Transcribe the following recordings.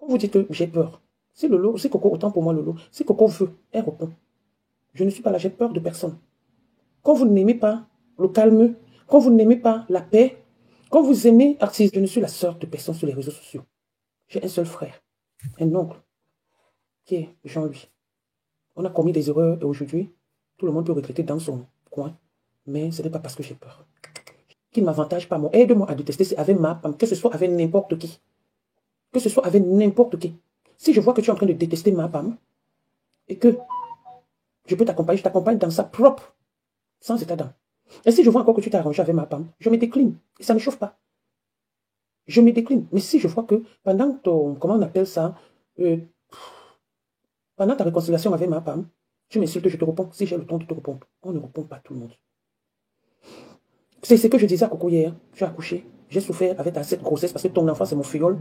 Quand vous dites que j'ai peur, si Lolo, si Coco, autant pour moi Lolo, si Coco veut, elle répond. Je ne suis pas là, j'ai peur de personne. Quand vous n'aimez pas le calme, quand vous n'aimez pas la paix, quand vous aimez artiste, je ne suis la sœur de personne sur les réseaux sociaux. J'ai un seul frère, un oncle, qui est Jean-Louis. On a commis des erreurs et aujourd'hui, tout le monde peut regretter dans son coin, mais ce n'est pas parce que j'ai peur. Qui ne m'avantage pas, aide-moi à détester, c'est avec ma femme, que ce soit avec n'importe qui. Que ce soit avec n'importe qui. Si je vois que tu es en train de détester ma femme, et que je peux t'accompagner, je t'accompagne dans sa propre, sans état d'âme. Et si je vois encore que tu t'es arrangé avec ma femme, je me décline. Et ça ne chauffe pas. Je me décline. Mais si je vois que pendant ton, comment on appelle ça, pendant ta réconciliation avec ma femme, tu m'insultes, je te réponds. Si j'ai le temps de te répondre, on ne répond pas tout le monde. C'est ce que je disais à Coco hier. Tu as accouché. J'ai souffert avec cette grossesse parce que ton enfant, c'est mon filleul.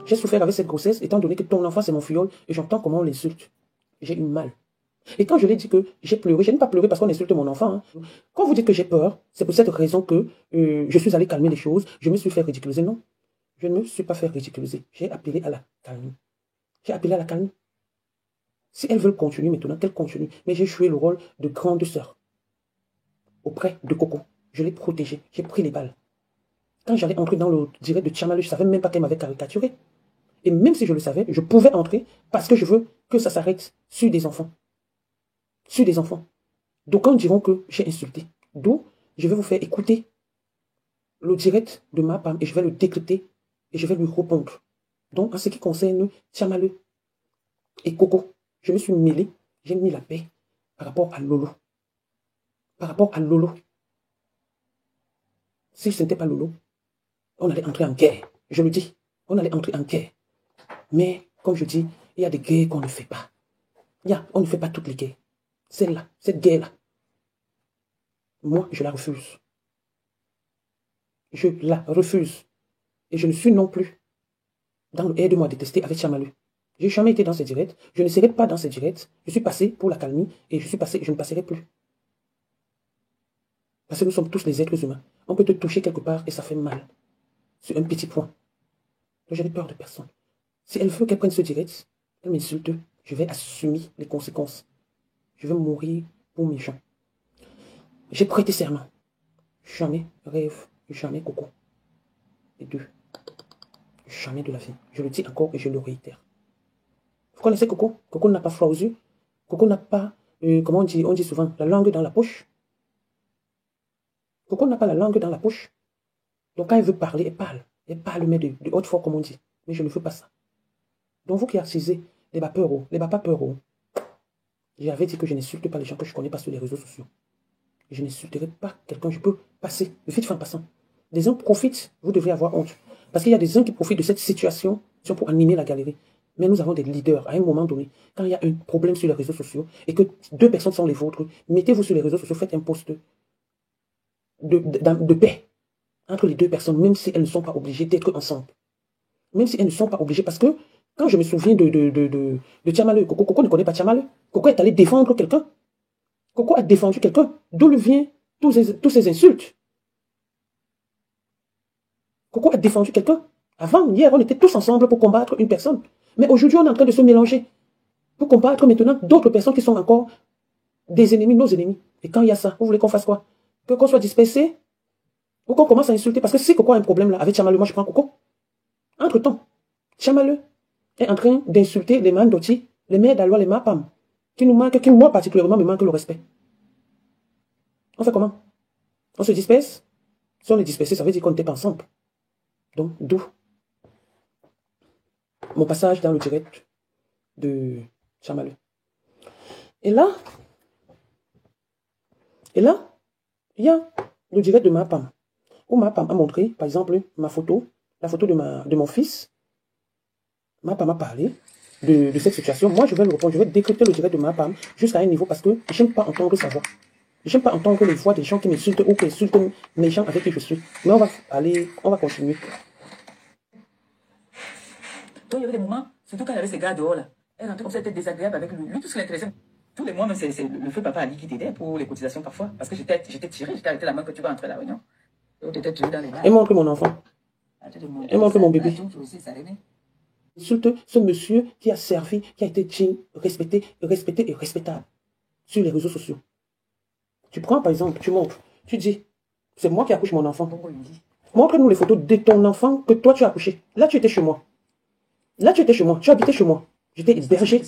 J'ai souffert avec cette grossesse, étant donné que ton enfant, c'est mon filleul, et j'entends comment on l'insulte. J'ai eu mal. Et quand je lui ai dit que j'ai pleuré, je n'ai pas pleuré parce qu'on insulte mon enfant. Hein. Quand vous dites que j'ai peur, c'est pour cette raison que je suis allé calmer les choses, je me suis fait ridiculiser. Non, je ne me suis pas fait ridiculiser. J'ai appelé à la calme. J'ai appelé à la calme. Si elles veulent continuer maintenant, qu'elles continuent. Mais j'ai joué le rôle de grande sœur auprès de Coco. Je l'ai protégée. J'ai pris les balles. Quand j'allais entrer dans le direct de Tchamalu, je ne savais même pas qu'elle m'avait caricaturé. Et même si je le savais, je pouvais entrer parce que je veux que ça s'arrête sur des enfants. Sur des enfants. D'aucuns diront que j'ai insulté. D'où je vais vous faire écouter le direct de ma femme et je vais le décrypter et je vais lui répondre. Donc, en ce qui concerne Tchamalu et Coco, je me suis mêlé, j'ai mis la paix par rapport à Lolo. Par rapport à Lolo. Si ce n'était pas Lolo, on allait entrer en guerre. Je le dis, on allait entrer en guerre. Mais, comme je dis, il y a des guerres qu'on ne fait pas. On ne fait pas toutes les guerres. Celle-là, cette guerre-là, moi, je la refuse. Je la refuse. Et je ne suis non plus dans le aide-moi détester avec Chamalu. Je n'ai jamais été dans ces directs. Je ne serai pas dans ces directs. Je suis passé pour la calmie et je ne passerai plus. Parce que nous sommes tous des êtres humains. On peut te toucher quelque part et ça fait mal. Sur un petit point. Donc je n'ai peur de personne. Si elle veut qu'elle prenne ce direct, elle m'insulte, je vais assumer les conséquences. Je vais mourir pour mes gens. J'ai prêté serment. Jamais rêve, jamais Coco. Les deux. Jamais de la vie. Je le dis encore et je le réitère. Vous connaissez Coco? Coco n'a pas froid aux yeux. Coco n'a pas, comment on dit souvent, la langue dans la poche. Coco n'a pas la langue dans la poche. Donc quand elle veut parler, elle parle. Elle parle, mais de haute voix, comme on dit. Mais je ne veux pas ça. Donc vous qui assisez les vapeurs, les vapeurs, j'avais dit que je n'insulte pas les gens que je ne connais pas sur les réseaux sociaux. Je n'insulterai pas quelqu'un, je peux passer, de vite en passant. Des uns profitent, vous devrez avoir honte. Parce qu'il y a des uns qui profitent de cette situation pour animer la galerie. Mais nous avons des leaders à un moment donné. Quand il y a un problème sur les réseaux sociaux et que deux personnes sont les vôtres, mettez-vous sur les réseaux sociaux, faites un post de paix entre les deux personnes, même si elles ne sont pas obligées d'être ensemble. Même si elles ne sont pas obligées. Parce que quand je me souviens de Tchamalu, Coco ne connaît pas Tchamalu. Coco est allé défendre quelqu'un. Coco a défendu quelqu'un. D'où le vient tous ces insultes. Coco a défendu quelqu'un. Avant, hier, on était tous ensemble pour combattre une personne. Mais aujourd'hui, on est en train de se mélanger. Pour combattre maintenant d'autres personnes qui sont encore des ennemis, nos ennemis. Et quand il y a ça, vous voulez qu'on fasse quoi? Que qu'on soit dispersé? Ou qu'on commence à insulter? Parce que si Coco a un problème là, avec Tchamalu, moi je prends Coco. Entre-temps, Tchamalu est en train d'insulter les Mandoti, les mères d'Alois, les Mapam, qui nous manquent, qui moi particulièrement me manquent le respect. On fait comment? On se disperse? Si on est dispersé, ça veut dire qu'on n'était pas ensemble. Donc, d'où mon passage dans le direct de Tchamalu. Et là, il y a le direct de ma femme, où ma femme a montré, par exemple, ma photo, la photo de mon fils. Ma femme a parlé de cette situation. Moi, je vais le répondre, je vais décrypter le direct de ma femme jusqu'à un niveau parce que je n'aime pas entendre sa voix. Je n'aime pas entendre les voix des gens qui m'insultent ou qui insultent les gens avec qui je suis. Mais on va continuer. Donc, il y avait des moments, surtout quand il y avait ces gars dehors là, elle rentrait comme ça, elle était désagréable avec lui. Lui, tout ce qui l'intéressait, tous les mois, même c'est le feu papa Ali qui t'aidait pour les cotisations parfois. Parce que j'étais tiré, j'étais arrêté la main que tu vas entrer à la réunion. Et t'étais tiré dans les mains. Elle montre mon enfant. Elle montre mon bébé. Insulte ce monsieur qui a servi, qui a été digne, respecté et respectable sur les réseaux sociaux. Tu prends par exemple, tu montres, tu dis, c'est moi qui accouche mon enfant. Montre-nous les photos de ton enfant que toi tu as accouché. Là tu étais chez moi. Là tu étais chez moi, tu habitais chez moi. J'étais hébergé.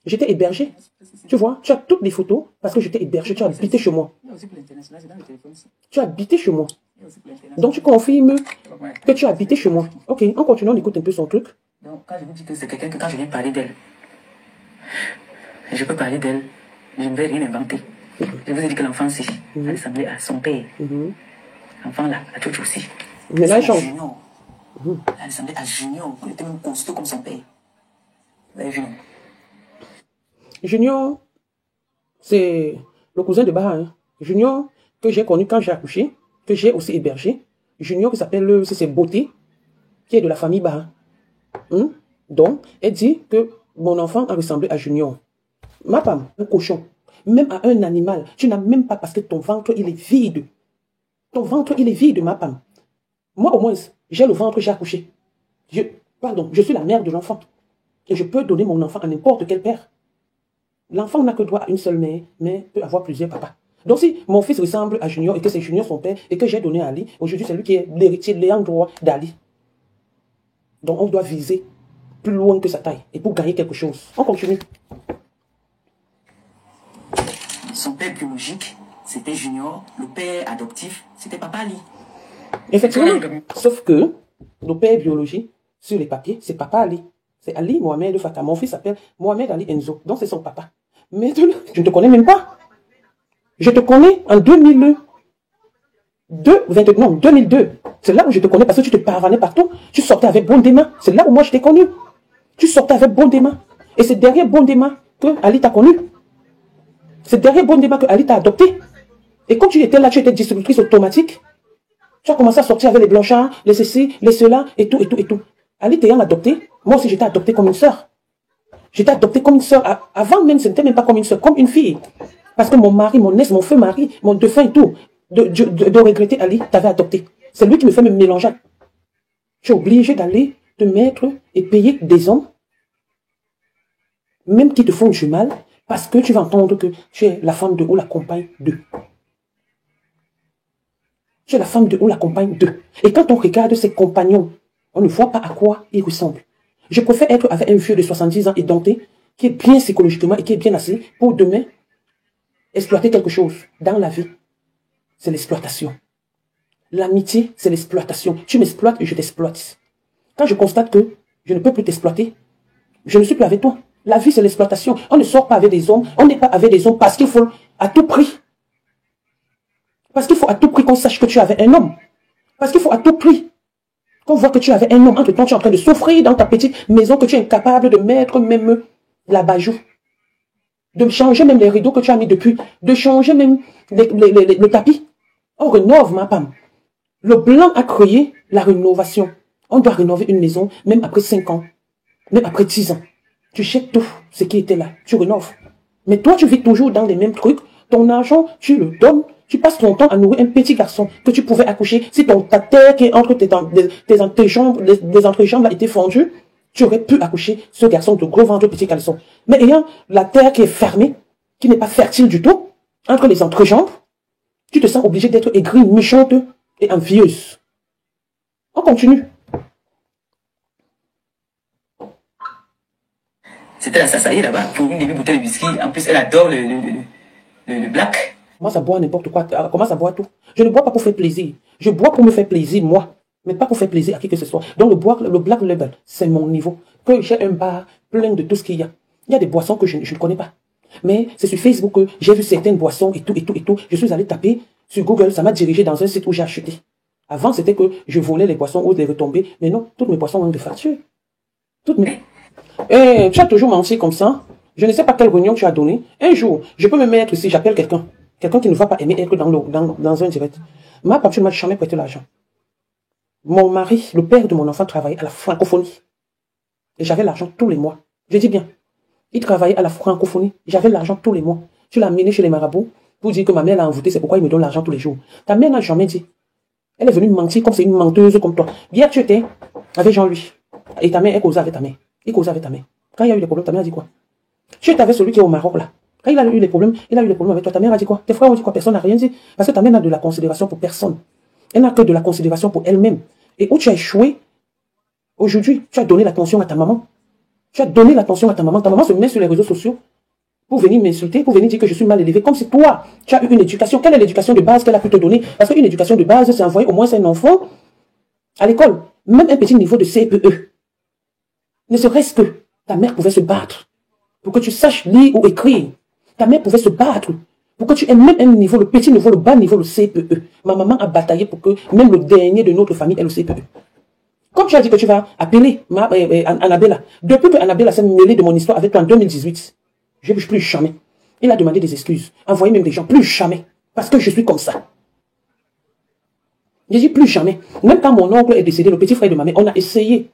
J'étais hébergé. Tu vois, tu as toutes les photos parce que j'étais hébergé, tu as habité chez moi. Tu as habité chez moi. Donc tu confirmes que tu as habité chez moi. Ok, on continue, on écoute un peu son truc. Donc quand je vous dis que c'est quelqu'un que quand je viens parler d'elle, je peux parler d'elle, je ne vais rien inventer. Je vous ai dit que l'enfant ci, elle ressemblait à son père. L'enfant là, à Tchotcho aussi. Mais là, il change. Elle ressemblait à Junior, il était même costaud comme son père. Vous avez vu, non? Junior, c'est le cousin de Baha. Hein. Junior, que j'ai connu quand j'ai accouché, que j'ai aussi hébergé. Junior, qui s'appelle, c'est Beauté, qui est de la famille Baha. Donc, elle dit que mon enfant a ressemblé à Junior. Ma femme, un cochon, même à un animal, tu n'as même pas parce que ton ventre, il est vide. Ton ventre, il est vide, ma femme. Moi, au moins, j'ai le ventre, j'ai accouché. Je suis la mère de l'enfant. Et je peux donner mon enfant à n'importe quel père. L'enfant n'a que droit à une seule mère, mais peut avoir plusieurs papas. Donc si mon fils ressemble à Junior et que c'est Junior son père et que j'ai donné à Ali, aujourd'hui c'est lui qui est l'héritier, l'ayant droit d'Ali. Donc on doit viser plus loin que sa taille et pour gagner quelque chose. On continue. Son père biologique, c'était Junior. Le père adoptif, c'était Papa Ali. Effectivement. Sauf que le père biologique, sur les papiers, c'est Papa Ali. C'est Ali Mohamed Fata. Mon fils s'appelle Mohamed Ali Enzo. Donc c'est son papa. Mais je ne te connais même pas. Je te connais en 2002. C'est là où je te connais parce que tu te pavanais partout. Tu sortais avec Bondema. C'est là où moi je t'ai connu. Tu sortais avec Bondema. Et c'est derrière Bondema que Ali t'a connu. C'est derrière Bondema que Ali t'a adopté. Et quand tu étais là, tu étais distributrice automatique. Tu as commencé à sortir avec les blanchards, les ceci, les cela, et tout. Ali t'ayant adopté, moi aussi j'étais adoptée comme une sœur. J'étais adoptée comme une sœur. Avant même, ce n'était même pas comme une sœur, comme une fille. Parce que mon mari, mon feu mari, mon défunt et tout, de regretter Ali, t'avais adopté. C'est lui qui me fait me mélanger. Tu es obligé d'aller te mettre et payer des hommes, même qui te font du mal, parce que tu vas entendre que tu es la femme de ou la compagne d'eux. Tu es la femme de ou la compagne d'eux. Et quand on regarde ses compagnons, on ne voit pas à quoi ils ressemblent. Je préfère être avec un vieux de 70 ans et denté, qui est bien psychologiquement et qui est bien assis, pour demain exploiter quelque chose dans la vie. C'est l'exploitation. L'amitié, c'est l'exploitation. Tu m'exploites et je t'exploite. Quand je constate que je ne peux plus t'exploiter, je ne suis plus avec toi. La vie, c'est l'exploitation. On ne sort pas avec des hommes, on n'est pas avec des hommes parce qu'il faut à tout prix. Parce qu'il faut à tout prix qu'on sache que tu avais un homme. Parce qu'il faut à tout prix qu'on voit que tu avais un homme. Entre-temps, tu es en train de souffrir dans ta petite maison, que tu es incapable de mettre même la bajou. De changer même les rideaux que tu as mis depuis. De changer même le tapis. On rénove, ma femme. Le blanc a créé la rénovation. On doit rénover une maison, même après 5 ans. Même après 10 ans. Tu jettes tout ce qui était là. Tu rénoves. Mais toi, tu vis toujours dans les mêmes trucs. Ton argent, tu le donnes. Tu passes ton temps à nourrir un petit garçon que tu pouvais accoucher. Si ta terre qui est entre tes entrejambes, les entrejambes a été fondue, tu aurais pu accoucher ce garçon de gros ventre petit caleçon. Mais ayant la terre qui est fermée, qui n'est pas fertile du tout, entre les entrejambes, tu te sens obligé d'être aigrie, méchante et envieuse. On continue. C'était la Sasaï là-bas pour une demi-bouteille de whisky. En plus, elle adore le black. Moi, ça boit n'importe quoi. Comment ça boit tout? Je ne bois pas pour faire plaisir. Je bois pour me faire plaisir, moi. Mais pas pour faire plaisir à qui que ce soit. Donc, le black label, c'est mon niveau. Que j'ai un bar plein de tout ce qu'il y a. Il y a des boissons que je ne connais pas. Mais c'est sur Facebook que j'ai vu certaines boissons et tout. Je suis allé taper sur Google. Ça m'a dirigé dans un site où j'ai acheté. Avant, c'était que je volais les boissons ou les retombées. Mais non, toutes mes boissons ont des factures. Toutes mes... Et tu as toujours menti comme ça. Je ne sais pas quelle réunion tu as donné. Un jour, je peux me mettre ici, j'appelle quelqu'un. Quelqu'un qui ne va pas aimer être dans un direct. Ma papa, tu ne m'as jamais prêté l'argent. Mon mari, le père de mon enfant, travaillait à la francophonie. Et j'avais l'argent tous les mois. Je dis bien. Il travaillait à la francophonie. J'avais l'argent tous les mois. Tu l'as amené chez les marabouts pour dire que ma mère l'a envoûté, c'est pourquoi il me donne l'argent tous les jours. Ta mère n'a jamais dit. Elle est venue mentir comme c'est une menteuse comme toi. Hier, tu étais avec Jean-Louis. Et ta mère, elle causait avec ta mère. Il causait avec ta mère. Quand il y a eu des problèmes, ta mère a dit quoi? Tu étais avec celui qui est au Maroc, là. Quand il a eu les problèmes, avec toi. Ta mère a dit quoi? Tes frères ont dit quoi? Personne n'a rien dit. Parce que ta mère n'a de la considération pour personne. Elle n'a que de la considération pour elle-même. Et où tu as échoué, aujourd'hui, tu as donné l'attention à ta maman. Tu as donné l'attention à ta maman. Ta maman se met sur les réseaux sociaux pour venir m'insulter, pour venir dire que je suis mal élevé. Comme si toi, tu as eu une éducation. Quelle est l'éducation de base qu'elle a pu te donner? Parce qu'une éducation de base, c'est envoyer au moins un enfant à l'école. Même un petit niveau de CPE. Ne serait-ce que ta mère pouvait se battre pour que tu saches lire ou écrire. Ta mère pouvait se battre pour que tu aies même un niveau, le petit niveau, le bas niveau, le CPE. Ma maman a bataillé pour que même le dernier de notre famille ait le CPE. Comme tu as dit que tu vas appeler Annabella, depuis que Annabella s'est mêlée de mon histoire avec toi en 2018, je ne plus jamais. Il a demandé des excuses, envoyé même des gens, plus jamais. Parce que je suis comme ça. Je dis plus jamais. Même quand mon oncle est décédé, le petit frère de ma mère, on a essayé.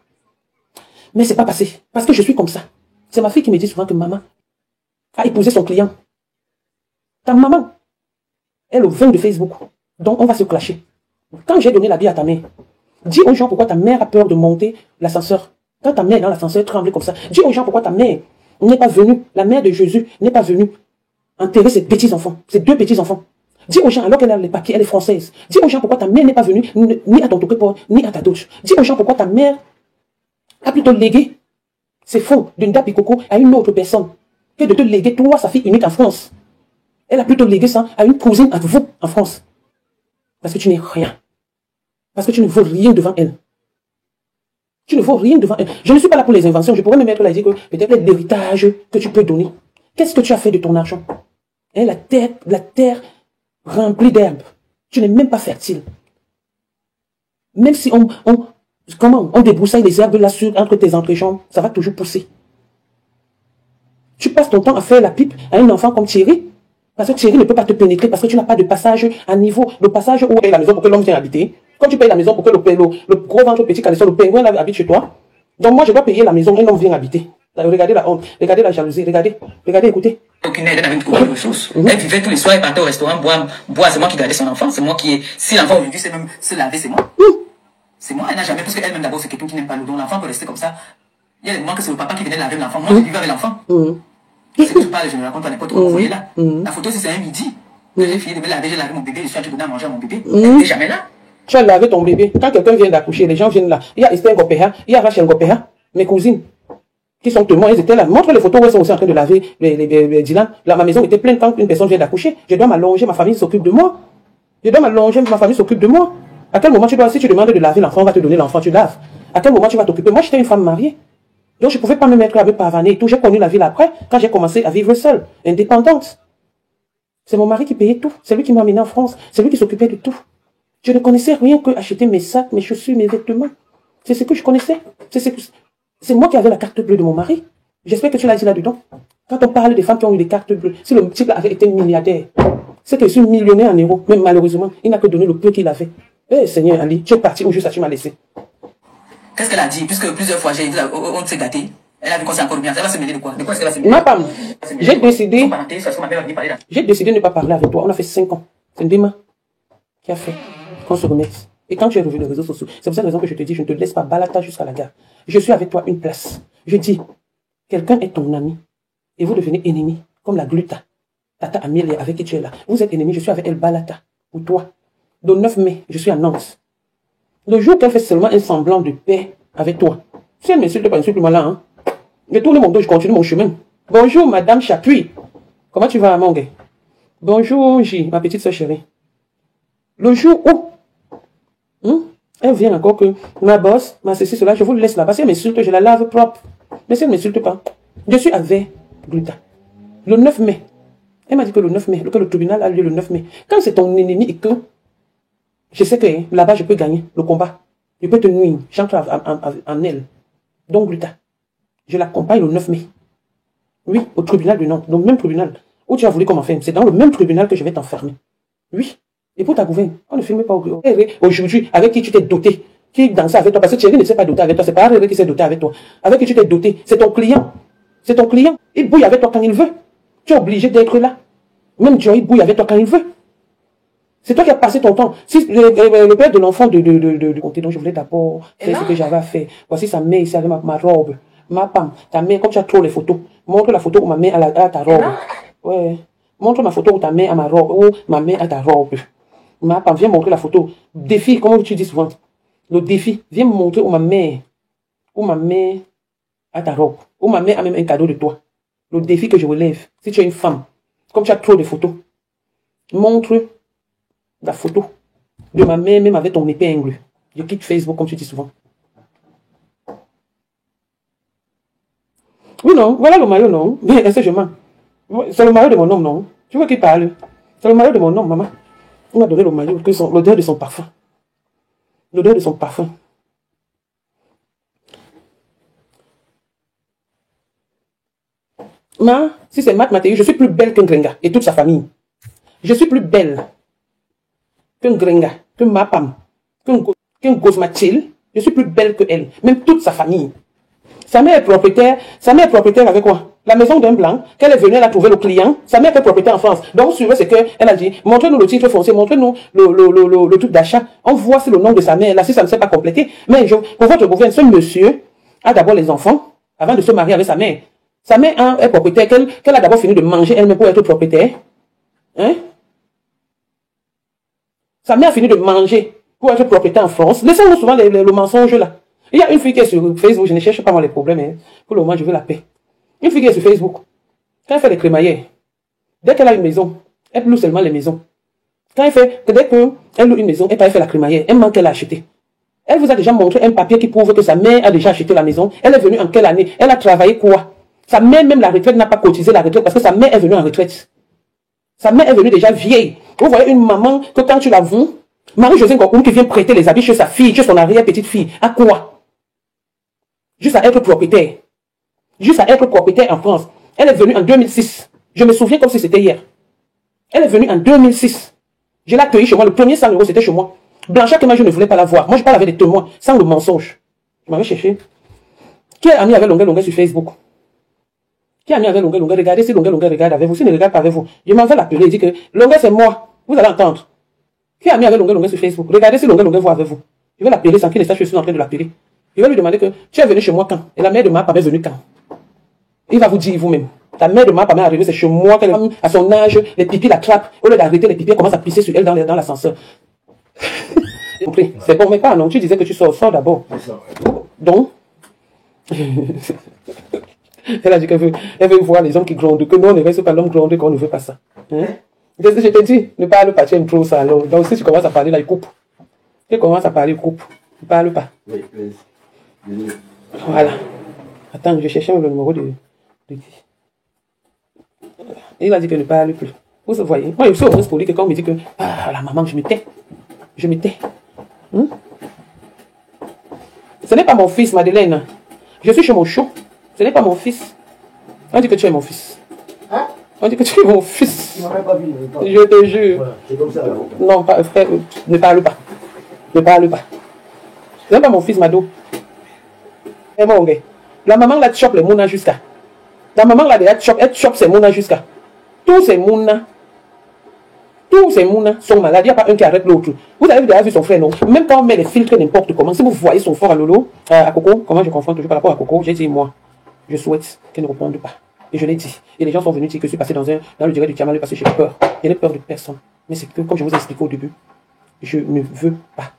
Mais c'est pas passé. Parce que je suis comme ça. C'est ma fille qui me dit souvent que maman a épousé son client. Ta maman est le 20 de Facebook. Donc on va se clasher. Quand j'ai donné la vie à ta mère, dis aux gens pourquoi ta mère a peur de monter l'ascenseur. Quand ta mère est dans l'ascenseur, tremble comme ça. Dis aux gens pourquoi ta mère n'est pas venue, la mère de Jésus n'est pas venue enterrer ses petits-enfants, ses 2 petits-enfants. Dis aux gens, alors qu'elle a les papiers, elle est française. Dis aux gens pourquoi ta mère n'est pas venue, ni à ton toqueport, ni à ta douche. Dis aux gens pourquoi ta mère a plutôt légué ses fonds d'une Ndapi Coco à une autre personne que de te léguer toi, sa fille unique en France. Elle a plutôt légué ça à une cousine à vous en France. Parce que tu n'es rien. Parce que tu ne vaux rien devant elle. Tu ne vaux rien devant elle. Je ne suis pas là pour les inventions. Je pourrais me mettre là et dire que peut-être l'héritage que tu peux donner. Qu'est-ce que tu as fait de ton argent? Et la terre remplie d'herbes. Tu n'es même pas fertile. Même si on débroussaille les herbes là entre tes entrejambes, ça va toujours pousser. Tu passes ton temps à faire la pipe à un enfant comme Thierry. Parce que Thierry ne peut pas te pénétrer parce que tu n'as pas de passage à niveau. Le passage où est la maison pour que l'homme vienne habiter. Quand tu payes la maison pour que le gros ventre petit caleçon, le pingouin là, habite chez toi. Donc moi je dois payer la maison et l'homme vient habiter. Regardez la honte, regardez la jalousie, regardez, écoutez. Aucune aide, elle n'avait beaucoup de ressources. Elle vivait tous les soirs, elle partait au restaurant, boire, c'est moi qui gardais son enfant, c'est moi qui si l'enfant aujourd'hui c'est même se laver, c'est moi. C'est moi, elle n'a jamais, parce qu'elle-même d'abord c'est quelqu'un qui n'aime pas l'eau, donc l'enfant peut rester comme ça. Il y a des moments que c'est le papa qui venait laver l'enfant, moi je vivais avec l'enfant. C'est que je parle, je ne raconte pas n'importe quoi, vous voyez là. La photo c'est un midi. J'ai fini de me laver, j'ai lavé mon bébé, je suis allé donner à manger à mon bébé. Elle n'était jamais là. Tu as lavé ton bébé. Quand quelqu'un vient d'accoucher, les gens viennent là. Il y a Esther Ngopéha, il y a Rachel Ngopéha, mes cousines, qui sont témoins, elles étaient là. Montre les photos où elles sont aussi en train de laver les Dylan. Là, ma maison était pleine quand une personne vient d'accoucher. Je dois m'allonger, ma famille s'occupe de moi. Je dois m'allonger, ma famille s'occupe de moi. À quel moment si tu demandes de laver l'enfant, on va te donner l'enfant, tu laves. À quel moment tu vas t'occuper? Moi, j'étais une femme mariée. Donc, je ne pouvais pas me mettre avec pavaner et tout. J'ai connu la ville après, quand j'ai commencé à vivre seule, indépendante. C'est mon mari qui payait tout. C'est lui qui m'a amené en France. C'est lui qui s'occupait de tout. Je ne connaissais rien que acheter mes sacs, mes chaussures, mes vêtements. C'est ce que je connaissais. C'est moi qui avais la carte bleue de mon mari. J'espère que tu l'as dit là-dedans. Quand on parle des femmes qui ont eu des cartes bleues, si le type avait été milliardaire, c'est que je suis millionnaire en euros. Mais malheureusement, il n'a que donné le peu qu'il avait. Eh Seigneur Ali, tu es parti où juste ça tu m'as laissé. Qu'est-ce qu'elle a dit? Puisque plusieurs fois j'ai dit, on s'est gâté. Elle a vu qu'on s'est encore bien. Elle va se mêler de quoi? De quoi est-ce qu'elle va se mêler? Ma femme, j'ai décidé de ne pas parler avec toi. On a fait 5 ans. C'est Ndema qui a fait qu'on se remette. Et quand tu es revenu les réseaux sociaux, c'est pour cette raison que je te dis, je ne te laisse pas balata jusqu'à la gare. Je suis avec toi une place. Je dis, quelqu'un est ton ami et vous devenez ennemis, comme la Gluta. Tata Amélie avec qui tu es là. Vous êtes ennemis, je suis avec elle balata. Ou toi. Le 9 mai, je suis à Nantes. Le jour qu'elle fait seulement un semblant de paix avec toi. Si elle m'insulte pas, insulte-moi là, hein. Je tourne mon dos, je continue mon chemin. Bonjour, Madame Chapuis. Comment tu vas, mon gars? Bonjour, J, ma petite soeur chérie. Le jour où elle vient encore que ma bosse, ma ceci, cela, je vous le laisse là. Parce qu'elle m'insulte, je la lave propre. Mais si elle ne m'insulte pas, je suis avec Gluta. Le 9 mai. Elle m'a dit que le 9 mai, que le tribunal a lieu le 9 mai. Quand c'est ton ennemi et que je sais que là-bas, je peux gagner le combat. Je peux te nuire. J'entre en elle. Donc, Gluta, je l'accompagne le 9 mai. Oui, au tribunal de Nantes. Donc, même tribunal. Où tu as voulu qu'on m'enferme. C'est dans le même tribunal que je vais t'enfermer. Oui. Et pour ta gouverne, on ne filme pas aujourd'hui avec qui tu t'es doté. Qui dansait avec toi. Parce que Thierry ne s'est pas doté avec toi. C'est pas Harry qui s'est doté avec toi. Avec qui tu t'es doté. C'est ton client. C'est ton client. Il bouille avec toi quand il veut. Tu es obligé d'être là. Même Joe, il bouille avec toi quand il veut. C'est toi qui as passé ton temps. Si le père de l'enfant de côté dont je voulais d'abord faire ce que j'avais à faire. Voici sa mère ici avec ma robe. Ma femme, ta mère, comme tu as trop les photos, montre la photo où ma mère a ta robe. Ouais. Montre ma photo où ta mère a ma robe, où ma mère a ta robe. Ma femme, viens montrer la photo. Défi, comment tu dis souvent? Le défi, viens me montrer où ma mère a ta robe. Où ma mère a même un cadeau de toi. Le défi que je relève, si tu es une femme, comme tu as trop de photos, montre la photo de ma mère, même avec ton épingle. Je quitte Facebook, comme tu dis souvent. Oui, non, voilà le maillot, non. Bien, est-ce que je mens? C'est le maillot de mon homme, non. Tu vois qu'il parle? C'est le maillot de mon homme, maman. Il m'a donné le maillot, l'odeur de son parfum. L'odeur de son parfum. Si c'est Mathieu, je suis plus belle qu'un Grenga et toute sa famille. Je suis plus belle qu'un Grenga, qu'un Mapam, qu'un Gosmachil. Je suis plus belle que elle, même toute sa famille. Sa mère est propriétaire avec quoi? La maison d'un blanc, qu'elle est venue, elle a trouvé le client. Sa mère est propriétaire en France. Donc, suivez ce qu'elle a dit. Montrez-nous le titre foncier, montrez-nous le truc d'achat. On voit si le nom de sa mère, là, si ça ne s'est pas complété. Mais pour votre gouvernement, ce monsieur a d'abord les enfants avant de se marier avec sa mère. Sa mère est propriétaire, qu'elle a d'abord fini de manger elle-même pour être propriétaire. Hein? Sa mère a fini de manger pour être propriétaire en France. Laissez-nous souvent le mensonge là. Il y a une fille qui est sur Facebook, je ne cherche pas moi les problèmes, hein. Pour le moment je veux la paix. Une fille qui est sur Facebook, quand elle fait les crémaillères, dès qu'elle a une maison, elle loue seulement les maisons. Dès qu'elle loue une maison, elle fait la crémaillère, elle manque qu'elle a acheté. Elle vous a déjà montré un papier qui prouve que sa mère a déjà acheté la maison. Elle est venue en quelle année? Elle a travaillé quoi? Sa mère, même la retraite, n'a pas cotisé la retraite parce que sa mère est venue en retraite. Sa mère est venue déjà vieille. Vous voyez une maman que quand tu la vois, Marie-Josée Ngokoum qui vient prêter les habits chez sa fille, chez son arrière-petite-fille, à quoi? Juste à être propriétaire. Juste à être propriétaire en France. Elle est venue en 2006. Je me souviens comme si c'était hier. Elle est venue en 2006. Je l'ai accueillie chez moi. Le premier 100 €, c'était chez moi. Blanchard, je ne voulais pas la voir. Moi, je parle avec des témoins, sans le mensonge. Je m'avais cherché. Qui est ami avec Longuet sur Facebook? Qui est ami avec Longuet? Regardez si Longuet regarde avec vous. S'il ne regarde pas avec vous, je m'en vais l'appeler et dire que Longuet, c'est moi. Vous allez entendre. Qui est ami avec Longuet sur Facebook? Regardez si Longuet voit avec vous. Je vais l'appeler sans qu'il ne sache que je suis en train de l'appeler. Je vais lui demander que tu es venu chez moi quand? Et la mère de ma papa est venue quand? Il va vous dire vous-même. Ta mère de ma papa est arrivée, c'est chez moi qu'elle à son âge, les pipis l'attrapent. Au lieu d'arrêter, les pipis commencent à pisser sur elle dans l'ascenseur. C'est bon, mais pas, non. Tu disais que tu sors d'abord. Donc, elle a dit qu'elle veut voir les hommes qui grondent, que nous on ne reste pas l'homme grondé, qu'on ne veut pas ça. Hein? Qu'est-ce que je te dis? Ne parle pas, tu aimes trop ça. Alors. Donc si tu commences à parler là, il coupe. Tu commences à parler, il coupe. Ne parle pas. Oui. Voilà. Attends, je cherchais le numéro de qui. Il a dit que ne parle plus. Vous voyez? Moi, je suis au moins poli que quand on me dit que la maman, je me tais. Je me tais. Ce n'est pas mon fils, Madeleine. Je suis chez mon show. Ce n'est pas mon fils. On dit que tu es mon fils. Hein? On dit que tu es mon fils. Tu m'aurais pas vu. Je te jure. Voilà, c'est comme ça. Non, frère, ne parle pas. Ne parle pas. Ce n'est pas mon fils, Mado. Et mon gars. La maman là chope les mounas jusqu'à. La maman là elle chope ses mounas jusqu'à. Tous ces mounas sont malades. Il n'y a pas un qui arrête l'autre. Vous avez déjà vu son frère, non? Même quand on met les filtres n'importe comment, si vous voyez son frère à Lolo, à Coco, comment je confonds toujours par rapport à Coco, j'ai dit moi, je souhaite qu'elle ne réponde pas. Et je l'ai dit. Et les gens sont venus dire que je suis passé dans le direct du Tiamal parce que j'ai peur. Je n'ai peur de personne. Mais c'est que, comme je vous ai expliqué au début, je ne veux pas.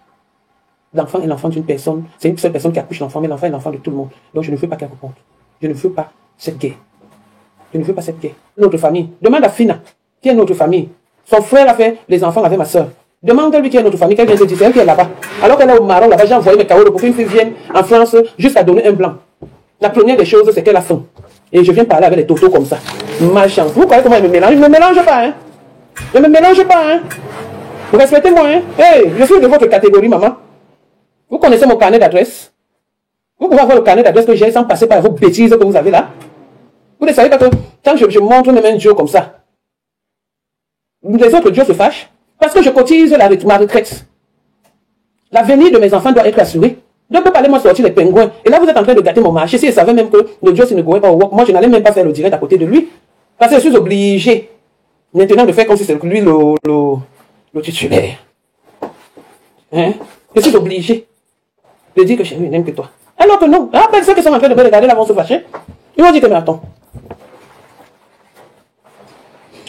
L'enfant est l'enfant d'une personne. C'est une seule personne qui accouche l'enfant, mais l'enfant est l'enfant de tout le monde. Donc je ne veux pas qu'elle réponde. Je ne veux pas cette guerre. Je ne veux pas cette guerre. Notre famille. Demande à Fina, qui est notre famille. Son frère a fait les enfants avec ma soeur. Demande-lui qui est notre famille, qu'elle vient te dire, c'est elle qui est là-bas. Alors qu'elle est au Maroc, là-bas, j'ai envoyé mes carottes pour qu'une fille vienne en France juste à donner un blanc. La première des choses, c'est qu'elle a faim. Et je viens parler avec les totos comme ça. Ma chance. Vous croyez comment elle me mélange? Je ne me mélange pas, hein. Je ne me mélange pas, hein. Vous respectez-moi, hein. Hey, je suis de votre catégorie, maman. Vous connaissez mon carnet d'adresse? Vous pouvez avoir le carnet d'adresse que j'ai sans passer par vos bêtises que vous avez là? Vous ne savez pas que quand je montre même un Joe comme ça, les autres Joe se fâchent parce que je cotise ma retraite. L'avenir de mes enfants doit être assuré. Donc, vous parlez moi sortir les pingouins. Et là, vous êtes en train de gâter mon marché. Si je savais même que le Joe, s'il ne courait pas au work, moi, je n'allais même pas faire le direct à côté de lui. Parce que je suis obligé maintenant de faire comme si c'est lui le titulaire. Hein? Je suis obligé de dire que chérie n'aime que toi. Alors que non. Après ceux qui sont en train de me regarder là vont se fâcher. Ils vont dire que mais attends.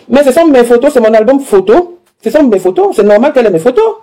Mais ce sont mes photos, c'est mon album photo. Ce sont mes photos. C'est normal qu'elle ait mes photos.